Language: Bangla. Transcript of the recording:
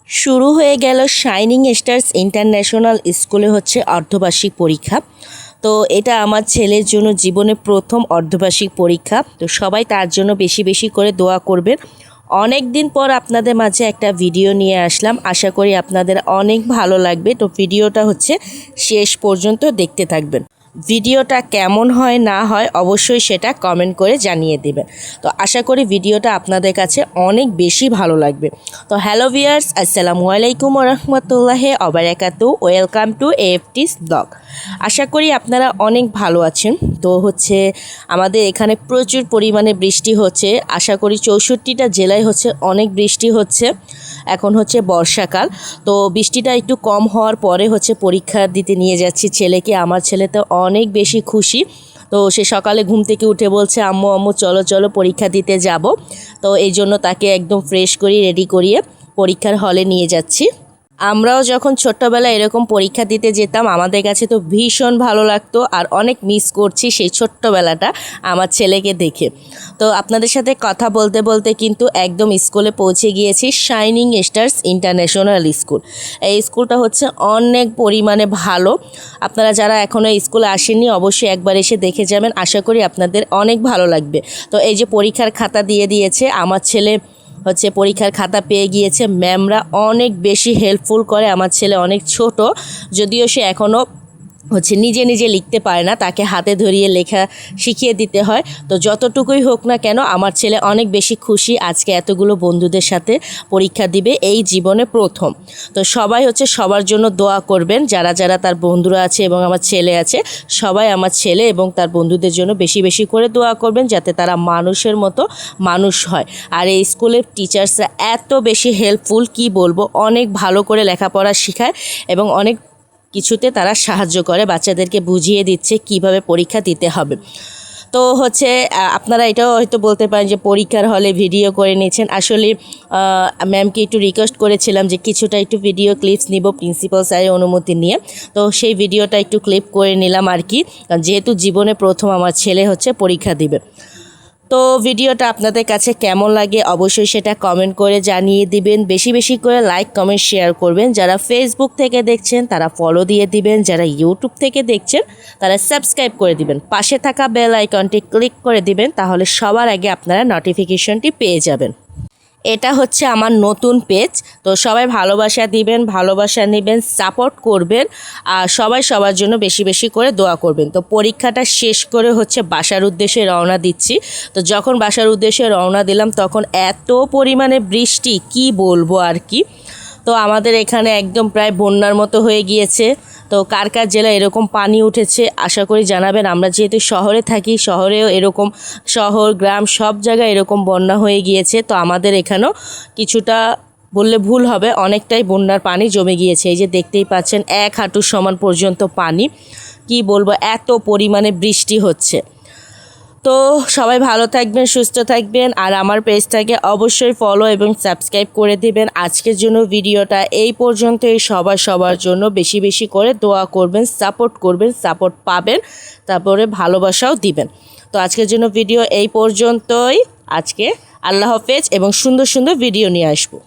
শুরু হয়ে গেল শাইনিং স্টার্স ইন্টারন্যাশনাল স্কুলে হচ্ছে অর্ধবার্ষিক পরীক্ষা। তো এটা আমার ছেলের জন্য জীবনে প্রথম অর্ধবার্ষিক পরীক্ষা। তো সবাই তার জন্য বেশি বেশি করে দোয়া করবেন। অনেক দিন পর আপনাদের মাঝে একটা ভিডিও নিয়ে আসলাম, আশা করি আপনাদের অনেক ভালো লাগবে। তো ভিডিওটা হচ্ছে শেষ পর্যন্ত দেখতে থাকবেন। ভিডিওটা কেমন হয় না হয় অবশ্যই সেটা কমেন্ট করে জানিয়ে দেবেন। তো আশা করি ভিডিওটা আপনাদের কাছে অনেক বেশি ভালো লাগবে। তো হ্যালো ভিউয়ার্স, আসসালামু আলাইকুম ওয়া রাহমাতুল্লাহি ওয়া বারাকাতুহু। Welcome to AFTS blog. আশা করি আপনারা অনেক ভালো আছেন। তো হচ্ছে আমাদের এখানে প্রচুর পরিমাণে বৃষ্টি হচ্ছে। আশা করি 64টা জেলায় হচ্ছে অনেক বৃষ্টি হচ্ছে। এখন হচ্ছে বর্ষাকাল, তো বৃষ্টিটা একটু কম হওয়ার পরে হচ্ছে পরীক্ষা দিতে নিয়ে যাচ্ছি ছেলেকে। আমার ছেলে তো অনেক বেশি খুশি। তো সে সকালে ঘুম থেকে উঠে বলছে, আম্মু আম্মু চলো চলো পরীক্ষা দিতে যাব। তো এই জন্য তাকে একদম ফ্রেশ করিয়ে রেডি করিয়ে পরীক্ষার হলে নিয়ে যাচ্ছি। আমরাও যখন ছোট্টবেলায় এরকম পরীক্ষা দিতে যেতাম, আমাদের কাছে তো ভীষণ ভালো লাগতো, আর অনেক মিস করছি সেই ছোট্টবেলাটা আমার ছেলেকে দেখে। তো আপনাদের সাথে কথা বলতে বলতে কিন্তু একদম স্কুলে পৌঁছে গিয়েছি, শাইনিং স্টার্স ইন্টারন্যাশনাল স্কুল। এই স্কুলটা হচ্ছে অনেক পরিমাণে ভালো। আপনারা যারা এখনও স্কুলে আসেননি অবশ্যই একবার এসে দেখে যাবেন, আশা করি আপনাদের অনেক ভালো লাগবে। তো এই যে পরীক্ষার খাতা দিয়ে দিয়েছে, আমার ছেলে হচ্ছে পরীক্ষার খাতা পেয়ে গিয়েছে। ম্যামরা অনেক বেশি হেল্পফুল করে। আমার ছেলে অনেক ছোট, যদিও সে এখনও হচ্ছে নিজে নিজে লিখতে পারে না, তাকে হাতে ধরিয়ে লেখা শিখিয়ে দিতে হয়। তো যতটুকুই হোক না কেন আমার ছেলে অনেক বেশি খুশি আজকে এতগুলো বন্ধুদের সাথে পরীক্ষা দিবে, এই জীবনে প্রথম। তো সবাই হচ্ছে সবার জন্য দোয়া করবেন, যারা যারা তার বন্ধুরা আছে এবং আমার ছেলে আছে, সবাই আমার ছেলে এবং তার বন্ধুদের জন্য বেশি বেশি করে দোয়া করবেন, যাতে তারা মানুষের মতো মানুষ হয়। আর এই স্কুলের টিচার্সরা এত বেশি হেল্পফুল, কি বলবো, অনেক ভালো করে লেখাপড়া শেখায় এবং অনেক কিছুতে তারা সাহায্য করে, বাচ্চাদেরকে বুঝিয়ে দিচ্ছে কিভাবে পরীক্ষা দিতে হবে। তো হচ্ছে আপনারা এটাও হয়তো বলতে পারেন যে পরীক্ষার হলে ভিডিও করে নিয়েছেন। আসলে ম্যামকে একটু রিকোয়েস্ট করেছিলাম যে কিছুটা একটু ভিডিও ক্লিপস নিব প্রিন্সিপাল স্যারের অনুমতি নিয়ে। তো সেই ভিডিওটা একটু ক্লিপ করে নিলাম আর কি, যেহেতু জীবনে প্রথম আমার ছেলে হচ্ছে পরীক্ষা দিবে। তো ভিডিওটা আপনাদের কাছে কেমন লাগে অবশ্যই সেটা কমেন্ট করে জানিয়ে দিবেন। বেশি বেশি করে লাইক কমেন্ট শেয়ার করবেন। যারা ফেসবুক থেকে দেখছেন তারা ফলো দিয়ে দিবেন, যারা ইউটিউব থেকে দেখছেন তারা সাবস্ক্রাইব করে দিবেন, পাশে থাকা বেল আইকনটি ক্লিক করে দিবেন, তাহলে সবার আগে আপনারা নোটিফিকেশনটি পেয়ে যাবেন। এটা হচ্ছে আমার নতুন পেজ। তো সবাই ভালোবাসা দিবেন, ভালোবাসা নেবেন, সাপোর্ট করবেন, আর সবাই সবার জন্য বেশি বেশি করে দোয়া করবেন। তো পরীক্ষাটা শেষ করে হচ্ছে বাসার উদ্দেশ্যে রওনা দিচ্ছি। তো যখন বাসার উদ্দেশ্যে রওনা দিলাম তখন এত পরিমাণে বৃষ্টি, কি বলবো আর কি। তো আমাদের এখানে একদম প্রায় বন্যার মতো হয়ে গিয়েছে। তো কার কার জেলায় এরকম পানি উঠেছে আশা করি জানাবেন। আমরা যেহেতু শহরে থাকি, শহরেও এরকম, শহর গ্রাম সব জায়গায় এরকম বন্যা হয়ে গিয়েছে। তো আমাদের এখানেও কিছুটা বললে ভুল হবে, অনেকটাই বন্যার পানি জমে গিয়েছে। এই যে দেখতেই পাচ্ছেন 1 হাঁটু সমান পর্যন্ত পানি। কি বলবো, এত পরিমাণে বৃষ্টি হচ্ছে। তো সবাই ভালো থাকবেন, সুস্থ থাকবেন, আর আমার পেজটাকে অবশ্যই ফলো এবং সাবস্ক্রাইব করে দিবেন। আজকের জন্য ভিডিওটা এই পর্যন্তই। সবার জন্য বেশি বেশি করে দোয়া করবেন, সাপোর্ট করবেন, সাপোর্ট পাবেন, তারপরে ভালোবাসাও দিবেন। তো আজকের জন্য ভিডিও এই পর্যন্তই। আজকে আল্লাহ হাফেজ, এবং সুন্দর সুন্দর ভিডিও নিয়ে আসবো।